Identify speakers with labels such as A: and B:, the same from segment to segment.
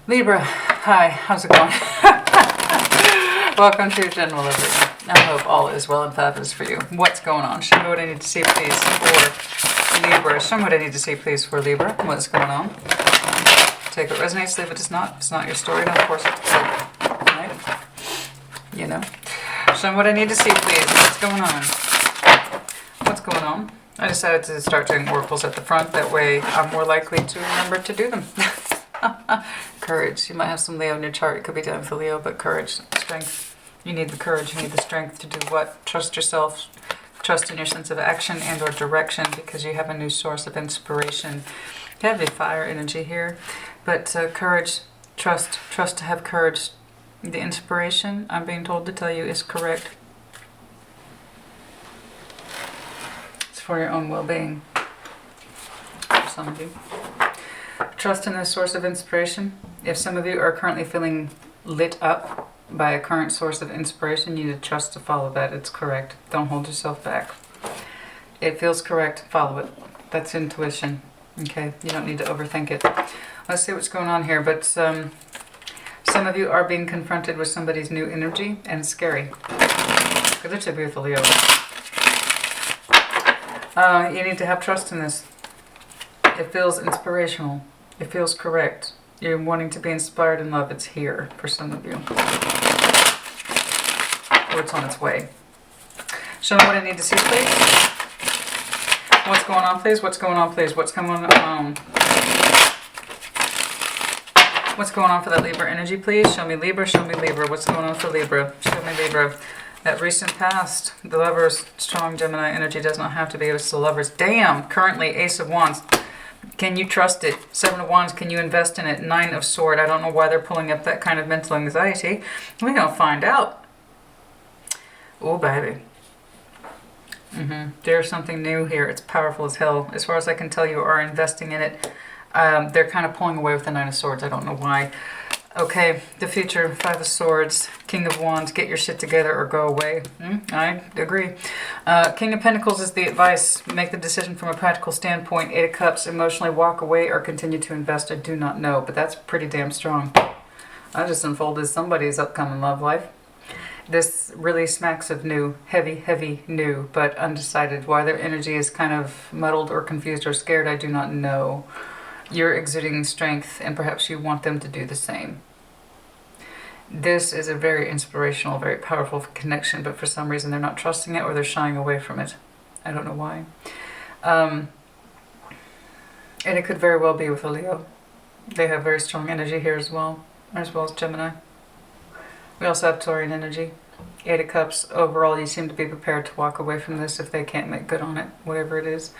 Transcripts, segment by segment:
A: Libra, hi, how's it going? Welcome to General Everything. I hope all is well and fabulous for you. What's going on? Show me what I need to see, please, for Libra. Show me what I need to see, please, for Libra. What's going on? Take what resonates, leave it does not. If it's not your story, don't force it to fit. Right? You know. Show me what I need to see, please. What's going on? What's going on? I decided to start doing oracles at the front. That way I'm more likely to remember to do them. Courage. You might have some Leo in your chart. It could be dealing with a Leo, but courage, strength. You need the courage. You need the strength to do what? Trust yourself. Trust in your sense of action and or direction, because you have a new source of inspiration. Heavy fire energy here. But courage, trust to have courage. The inspiration, I'm being told to tell you, is correct. It's for your own well-being. For some of you. Trust in this source of inspiration. If some of you are currently feeling lit up by a current source of inspiration, you need to trust to follow that. It's correct. Don't hold yourself back. It feels correct. Follow it. That's intuition. Okay? You don't need to overthink it. Let's see what's going on here. But some of you are being confronted with somebody's new energy, and it's scary. Because it's a beautiful Leo. You need to have trust in this. It feels inspirational. It feels correct. You're wanting to be inspired in love. It's here for some of you. Or it's on its way. Show me what I need to see, please. What's going on, please? What's going on, please? What's going on? What's going on for that Libra energy, please? Show me Libra. Show me Libra. What's going on for Libra? Show me Libra. That recent past, the Lovers, strong Gemini energy does not have to be. It's the Lovers. Damn! Currently, Ace of Wands. Can you trust it? 7 of Wands, can you invest in it? 9 of Swords. I don't know why they're pulling up that kind of mental anxiety. We're going to find out. Oh, baby. There's something new here. It's powerful as hell. As far as I can tell, you are investing in it. They're kind of pulling away with the 9 of Swords. I don't know why. Okay, the future, 5 of Swords, King of Wands, get your shit together or go away. I agree. King of Pentacles is the advice. Make the decision from a practical standpoint. 8 of Cups, emotionally walk away or continue to invest. I do not know, but that's pretty damn strong. I just unfolded somebody's upcoming love life. This really smacks of new, heavy, heavy new, but undecided. Why their energy is kind of muddled or confused or scared, I do not know. You're exuding strength, and perhaps you want them to do the same. This is a very inspirational, very powerful connection, but for some reason they're not trusting it or they're shying away from it. I don't know why. And it could very well be with a Leo. They have very strong energy here as well as Gemini. We also have Taurian energy. 8 of Cups. Overall, you seem to be prepared to walk away from this if they can't make good on it, whatever it is.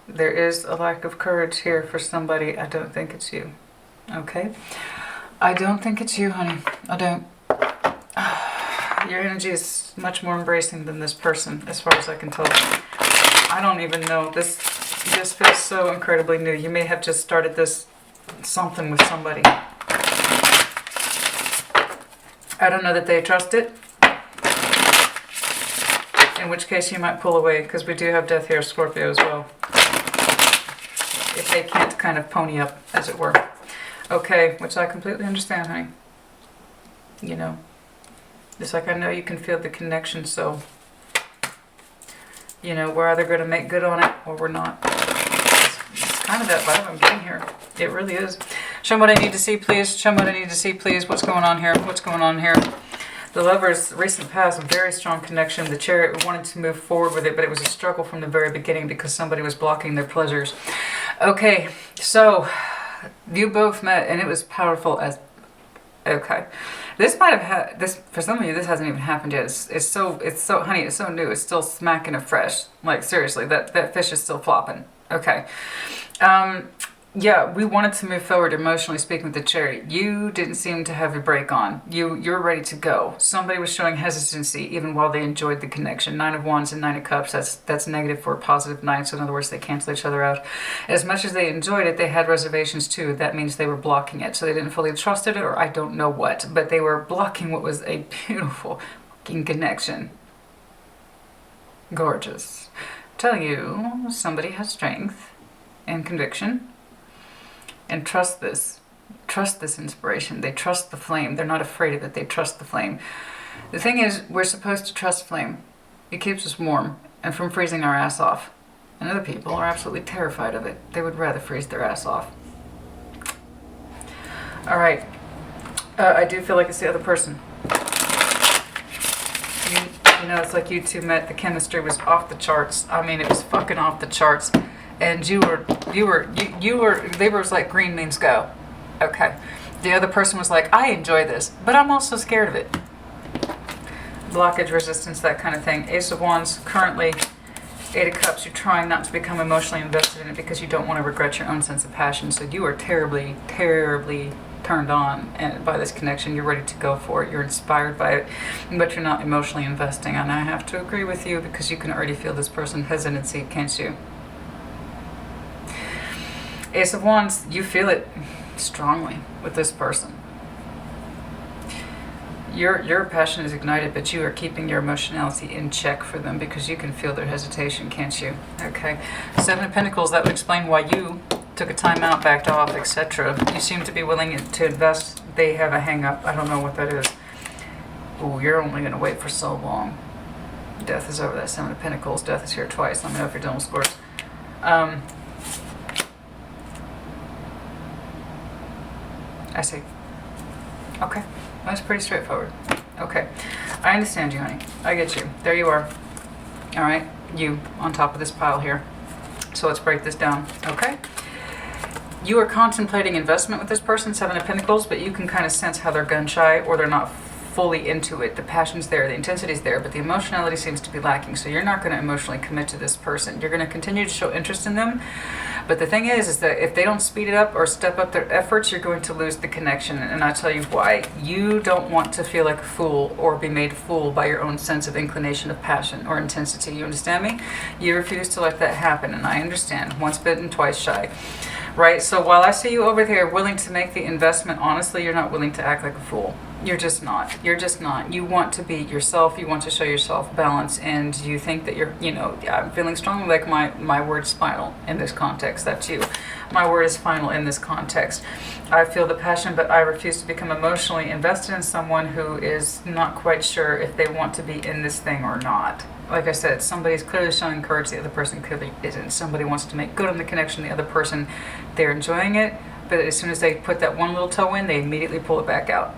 A: There is a lack of courage here for somebody. I don't think it's you. Okay? I don't think it's you, honey. I don't. Your energy is much more embracing than this person, as far as I can tell. I don't even know. This feels so incredibly new. You may have just started this something with somebody. I don't know that they trust it. In which case you might pull away, because we do have death here, Scorpio as well. If they can't kind of pony up, as it were. Okay, which I completely understand, honey. You know. It's like I know you can feel the connection, so... You know, we're either going to make good on it, or we're not. It's kind of that vibe I'm getting here. It really is. Show me what I need to see, please. Show me what I need to see, please. What's going on here? What's going on here? The Lovers, recent past, very strong connection. The Chariot wanted to move forward with it, but it was a struggle from the very beginning because somebody was blocking their pleasures. Okay, so you both met, and it was powerful as... Okay. This might have had... this for some of you, this hasn't even happened yet. It's so... Honey, it's so new. It's still smacking afresh. Like, seriously, that fish is still flopping. Okay. Yeah, we wanted to move forward emotionally speaking with the Chariot. You didn't seem to have a break on. You're ready to go. Somebody was showing hesitancy even while they enjoyed the connection. 9 of Wands and 9 of Cups, that's negative for a positive 9. So in other words, they cancel each other out. As much as they enjoyed it, they had reservations too. That means they were blocking it. So they didn't fully trust it, or I don't know what. But they were blocking what was a beautiful fucking connection. Gorgeous. I'm telling you, somebody has strength and conviction. and trust this. Trust this inspiration. They trust the flame. They're not afraid of it. They trust the flame. The thing is, we're supposed to trust flame. It keeps us warm and from freezing our ass off. And other people are absolutely terrified of it. They would rather freeze their ass off. All right. I do feel like it's the other person. You know, it's like you two met. The chemistry was off the charts. I mean, it was fucking off the charts. And Libra was like, green means go. Okay. The other person was like, I enjoy this, but I'm also scared of it. Blockage, resistance, that kind of thing. Ace of Wands, currently. Eight of Cups, you're trying not to become emotionally invested in it because you don't want to regret your own sense of passion. So you are terribly, terribly turned on and by this connection. You're ready to go for it. You're inspired by it, but you're not emotionally investing. And I have to agree with you because you can already feel this person's hesitancy, can't you? Ace of Wands, you feel it strongly with this person. Your passion is ignited, but you are keeping your emotionality in check for them because you can feel their hesitation, can't you? Okay. Seven of Pentacles, that would explain why you took a time out, backed off, etc. You seem to be willing to invest. They have a hang-up. I don't know what that is. Ooh, you're only going to wait for so long. Death is over that Seven of Pentacles. Death is here twice. Let me know if you're dealing with scores. I see. Okay. That's pretty straightforward. Okay. I understand you, honey. I get you. There you are. All right. You on top of this pile here. So let's break this down. Okay. You are contemplating investment with this person, Seven of Pentacles, but you can kind of sense how they're gun shy or they're not fully into it. The passion's there, the intensity's there, but the emotionality seems to be lacking. So you're not going to emotionally commit to this person. You're going to continue to show interest in them. But the thing is that if they don't speed it up or step up their efforts, you're going to lose the connection. And I tell you why. You don't want to feel like a fool or be made a fool by your own sense of inclination of passion or intensity. You understand me? You refuse to let that happen. And I understand. Once bitten, twice shy. Right? So while I see you over there willing to make the investment, honestly, you're not willing to act like a fool. You're just not. You're just not. You want to be yourself. You want to show yourself balance. And you think that you're, you know, I'm feeling strongly like my word's final in this context. That's you. My word is final in this context. I feel the passion, but I refuse to become emotionally invested in someone who is not quite sure if they want to be in this thing or not. Like I said, somebody's clearly showing courage, the other person clearly isn't. Somebody wants to make good on the connection, the other person, they're enjoying it, but as soon as they put that one little toe in, they immediately pull it back out.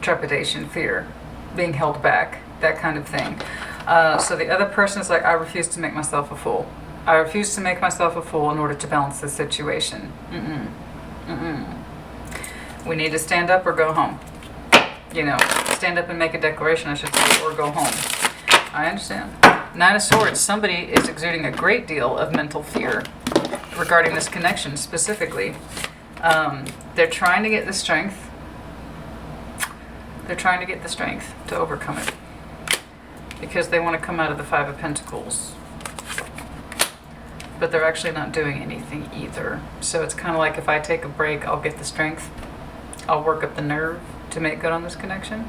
A: Trepidation, fear, being held back, that kind of thing. So the other person is like, I refuse to make myself a fool. I refuse to make myself a fool in order to balance the situation. We need to stand up or go home. You know, stand up and make a declaration, I should say, or go home. I understand. Nine of Swords, somebody is exuding a great deal of mental fear regarding this connection specifically. They're trying to get the strength. They're trying to get the strength to overcome it because they want to come out of the Five of Pentacles. But they're actually not doing anything either. So it's kind of like if I take a break, I'll get the strength. I'll work up the nerve to make good on this connection.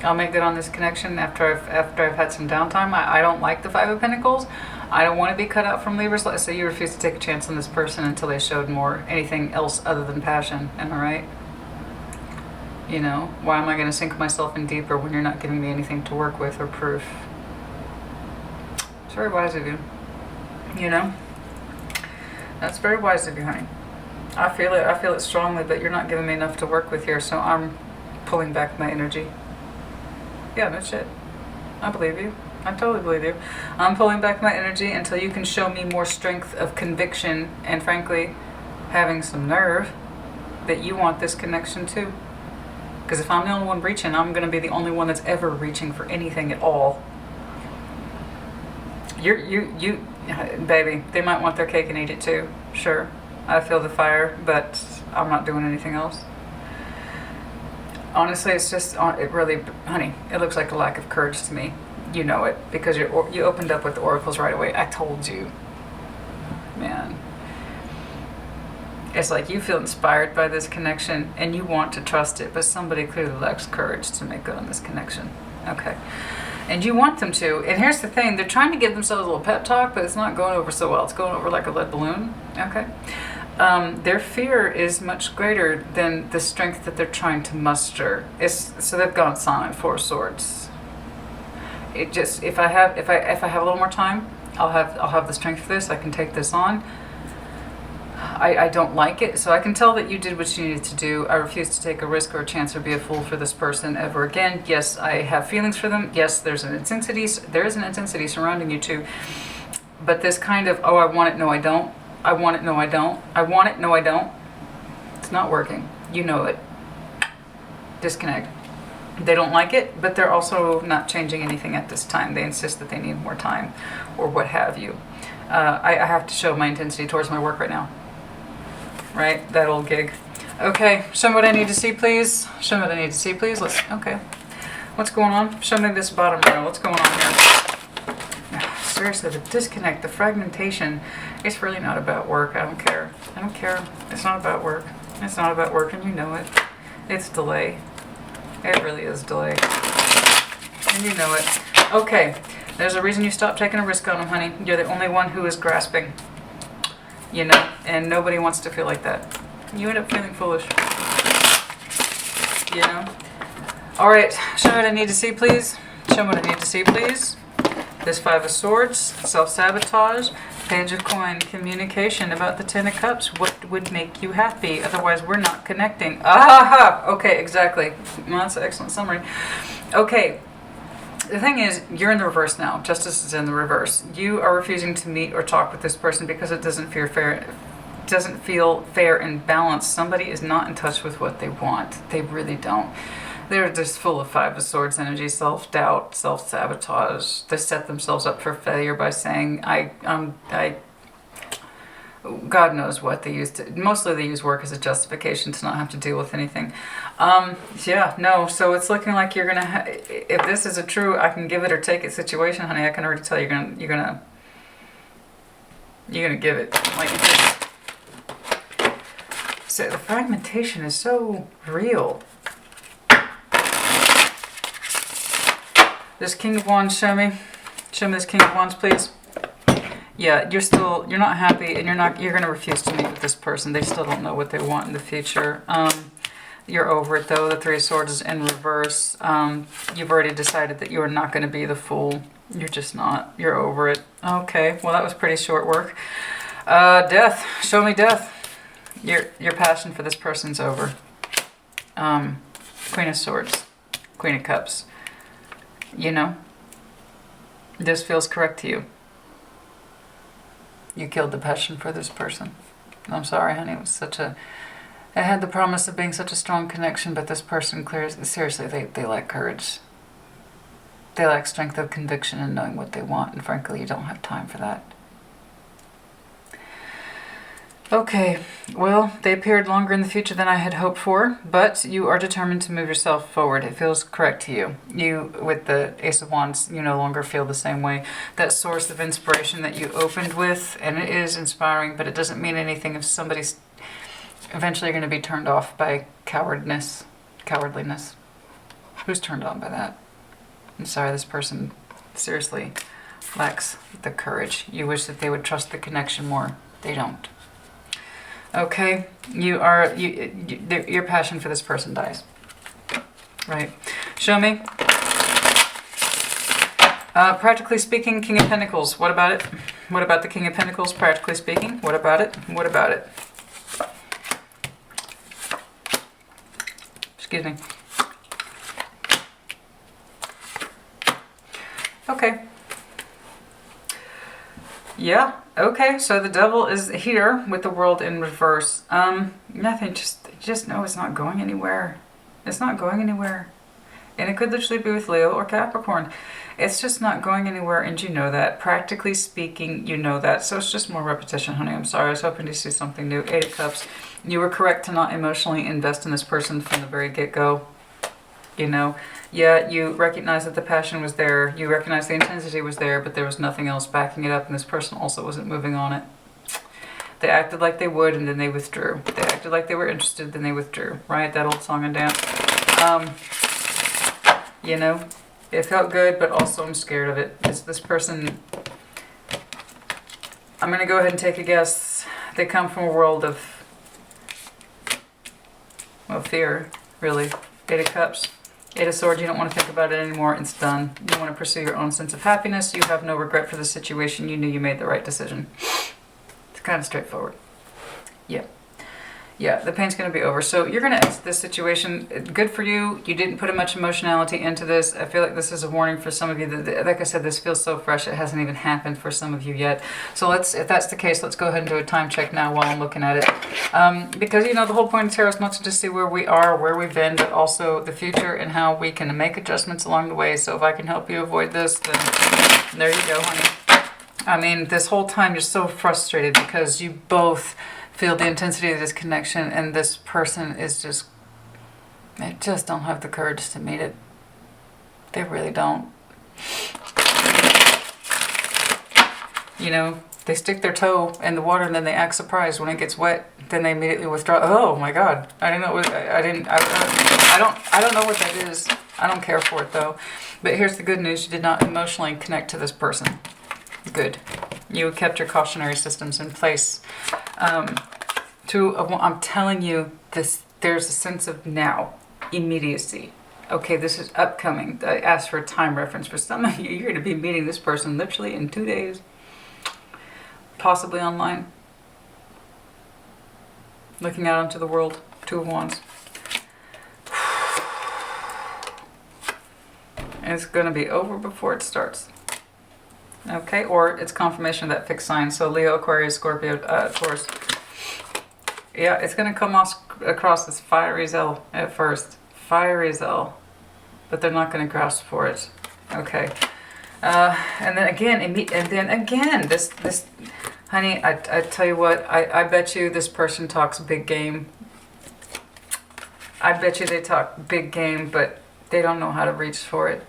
A: I'll make good on this connection after I've had some downtime. I don't like the Five of Pentacles. I don't want to be cut out from Libra's life. So you refuse to take a chance on this person until they showed more anything else other than passion. Am I right? You know, why am I going to sink myself in deeper when you're not giving me anything to work with or proof? It's very wise of you. You know? That's very wise of you, honey. I feel it strongly, but you're not giving me enough to work with here, so I'm pulling back my energy. Yeah, no shit. I believe you. I totally believe you. I'm pulling back my energy until you can show me more strength of conviction and, frankly, having some nerve that you want this connection too. Because if I'm the only one reaching, I'm going to be the only one that's ever reaching for anything at all. You, baby, they might want their cake and eat it too. Sure. I feel the fire, but I'm not doing anything else. Honestly, it's just, it really, honey, it looks like a lack of courage to me. You know it, because you opened up with the oracles right away. I told you. Man. It's like you feel inspired by this connection, and you want to trust it, but somebody clearly lacks courage to make good on this connection. Okay. And you want them to. And here's the thing, they're trying to give themselves a little pep talk, but it's not going over so well. It's going over like a lead balloon. Okay. Their fear is much greater than the strength that they're trying to muster. So they've gone silent. Four of Swords. It just, if I have a little more time, I'll have the strength for this. I can take this on. I don't like it, so I can tell that you did what you needed to do. I refuse to take a risk or a chance or be a fool for this person ever again. Yes, I have feelings for them. Yes, there is an intensity surrounding you too. But this kind of, oh, I want it, no I don't. I want it, no I don't. I want it, no I don't. It's not working. You know it. Disconnect. They don't like it, but they're also not changing anything at this time. They insist that they need more time or what have you. I have to show my intensity towards my work right now. Right? That old gig. Okay, show me what I need to see, please. Show me what I need to see, please. Okay. What's going on? Show me this bottom row. What's going on here? Seriously, the disconnect, the fragmentation, it's really not about work. I don't care. I don't care. It's not about work. It's not about work, and you know it. It's delay. It really is delay. And you know it. Okay. There's a reason you stopped taking a risk on them, honey. You're the only one who is grasping. You know, and nobody wants to feel like that. You end up feeling foolish. You know? Alright, show me what I need to see, please. Show me what I need to see, please. This Five of Swords, self-sabotage, Page of Coin, communication about the Ten of Cups. What would make you happy? Otherwise, we're not connecting. Aha! Okay, exactly. Well, that's an excellent summary. Okay. The thing is, you're in the reverse now. Justice is in the reverse. You are refusing to meet or talk with this person because it doesn't feel fair and balanced. Somebody is not in touch with what they want. They really don't. They're just full of Five of Swords energy, self-doubt, self-sabotage. They set themselves up for failure by saying, God knows what they use. Mostly they use work as a justification to not have to deal with anything. Yeah, no. So it's looking like you're gonna. If this is a true, I can give it or take it situation, honey. I can already tell you're gonna give it. Like, so the fragmentation is so real. This King of Wands, show me this King of Wands, please. Yeah, you're not happy, and you're going to refuse to meet with this person. They still don't know what they want in the future. You're over it, though. The Three of Swords is in reverse. You've already decided that you are not going to be the fool. You're just not. You're over it. Okay, well, that was pretty short work. Death. Show me death. Your passion for this person's over. Queen of Swords. Queen of Cups. You know, this feels correct to you. You killed the passion for this person. I'm sorry, honey. It was it had the promise of being such a strong connection, but this person seriously, they lack courage. They lack strength of conviction and knowing what they want, and frankly, you don't have time for that. Okay, well, they appeared longer in the future than I had hoped for, but you are determined to move yourself forward. It feels correct to you. You, with the Ace of Wands, you no longer feel the same way. That source of inspiration that you opened with, and it is inspiring, but it doesn't mean anything if somebody's eventually going to be turned off by cowardliness. Who's turned on by that? I'm sorry, this person seriously lacks the courage. You wish that they would trust the connection more. They don't. Okay, your passion for this person dies. Right. Show me. Practically speaking, King of Pentacles. What about it? What about the King of Pentacles, practically speaking? What about it? What about it? Excuse me. Okay. Yeah, okay, so the Devil is here with the World in reverse. Nothing, just know it's not going anywhere. It's not going anywhere. And it could literally be with Leo or Capricorn. It's just not going anywhere, and you know that. Practically speaking, you know that. So it's just more repetition, honey. I'm sorry, I was hoping to see something new. Eight of Cups. You were correct to not emotionally invest in this person from the very get-go. You know, yeah, you recognize that the passion was there, you recognize the intensity was there, but there was nothing else backing it up, and this person also wasn't moving on it. They acted like they would, and then they withdrew. They acted like they were interested, then they withdrew, right? That old song and dance. You know, It felt good, but also I'm scared of it. This person, I'm going to go ahead and take a guess. They come from a world of, well, fear, really. Eight of Cups. Eight of Swords, you don't want to think about it anymore. It's done. You want to pursue your own sense of happiness. You have no regret for the situation. You knew you made the right decision. It's kind of straightforward. Yeah. Yeah, the pain's going to be over. So you're going to exit this situation. Good for you. You didn't put much emotionality into this. I feel like this is a warning for some of you. That, like I said, this feels so fresh. It hasn't even happened for some of you yet. So if that's the case, let's go ahead and do a time check now while I'm looking at it. Because, you know, the whole point of tarot is not to just see where we are, where we've been, but also the future and how we can make adjustments along the way. So if I can help you avoid this, then there you go, honey. I mean, this whole time you're so frustrated because you both feel the intensity of this connection, and this person is just, they just don't have the courage to meet it. They really don't. You know, they stick their toe in the water and then they act surprised when it gets wet. Then they immediately withdraw. Oh my God! I didn't know. I don't know what that is. I don't care for it though. But here's the good news: you did not emotionally connect to this person. Good. You kept your cautionary systems in place. I'm telling you, there's a sense of now, immediacy. Okay, this is upcoming. I asked for a time reference. For some of you, you're going to be meeting this person literally in 2 days. Possibly online. Looking out into the world. Two of Wands. It's going to be over before it starts. Okay, or it's confirmation of that fixed sign. So Leo, Aquarius, Scorpio, Taurus. Yeah, it's going to come across as fiery zeal at first. Fiery zeal. But they're not going to grasp for it. Okay. And then again, this honey, I tell you what, I bet you this person talks big game. I bet you they talk big game, but they don't know how to reach for it.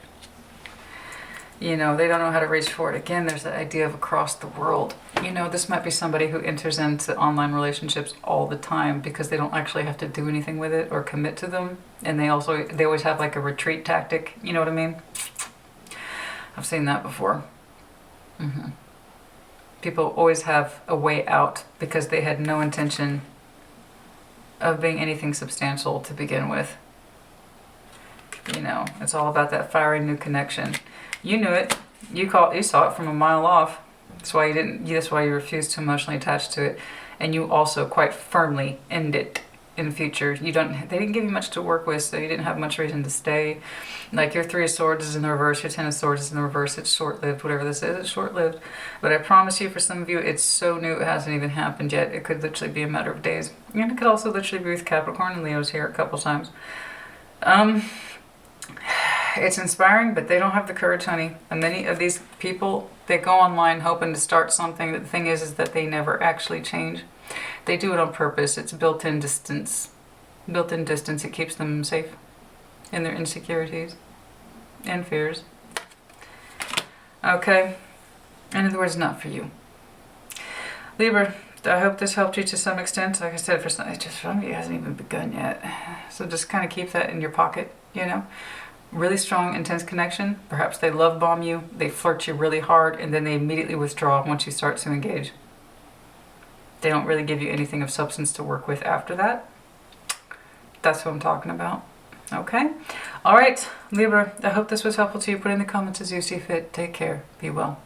A: You know, they don't know how to reach for it. Again, there's the idea of across the world. You know, this might be somebody who enters into online relationships all the time because they don't actually have to do anything with it or commit to them. And they always have like a retreat tactic. You know what I mean? I've seen that before. People always have a way out because they had no intention of being anything substantial to begin with. You know, it's all about that fiery new connection. You knew it. You saw it from a mile off. That's why you refused to emotionally attach to it. And you also quite firmly end it in the future. They didn't give you much to work with, so you didn't have much reason to stay. Like your Three of Swords is in the reverse, your Ten of Swords is in the reverse. It's short-lived, whatever this is, it's short-lived. But I promise you, for some of you, it's so new it hasn't even happened yet. It could literally be a matter of days. And it could also literally be with Capricorn, and Leo's here a couple times. It's inspiring, but they don't have the courage, honey. And many of these people, they go online hoping to start something. The thing is that they never actually change. They do it on purpose. It's built-in distance. Built-in distance. It keeps them safe in their insecurities and fears. Okay. In other words, not for you. Libra, I hope this helped you to some extent. Like I said, for some of you, hasn't even begun yet. So just kind of keep that in your pocket, you know. Really strong, intense connection. Perhaps they love bomb you, they flirt you really hard, and then they immediately withdraw once you start to engage. They don't really give you anything of substance to work with after that. That's what I'm talking about. Okay? Alright, Libra, I hope this was helpful to you. Put in the comments as you see fit. Take care. Be well.